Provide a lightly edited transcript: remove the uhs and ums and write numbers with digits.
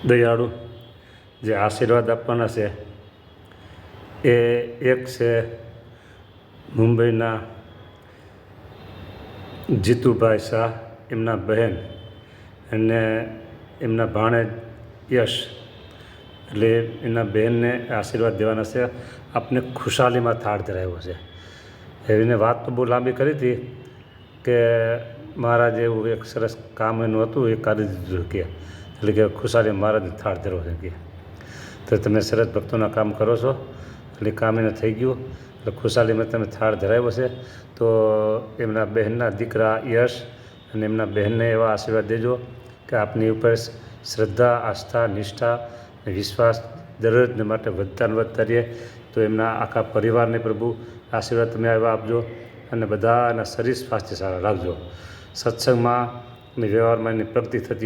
દયાળુ જે આશીર્વાદ આપવાના છે એ એક છે મુંબઈના જીતુભાઈ શાહ, એમના બહેન અને એમના ભાણેજ યશ. એટલે એમના બહેનને આશીર્વાદ દેવાના છે. આપને ખુશાલીમાં થાળ ધરાવ્યો છે. એને વાત તો બહુ લાંબી કરી હતી કે મહારાજ એવું એક સરસ કામ એનું હતું, એ કરી દીધું કે એટલે કે ખુશાલી મહારાજને થાળ ધરવો છે કે તો તમે સરસ ભક્તોના કામ કરો છો એટલે કામ એને થઈ ગયું. એટલે ખુશાલીમાં તમે થાળ ધરાવ્યો છે તો એમના બહેનના દીકરા યશ અને એમના બહેનને એવા આશીર્વાદ દેજો કે આપની ઉપર શ્રદ્ધા, આસ્થા, નિષ્ઠા, વિશ્વાસ દરરોજને માટે વધતા ને વધતા રહે. તો એમના આખા પરિવારને પ્રભુ આશીર્વાદ તમે એવા આપજો અને બધાના શરીર સ્વાસ્થ્ય સારા રાખજો. સત્સંગમાં અને વ્યવહારમાં એની પ્રગતિ થતી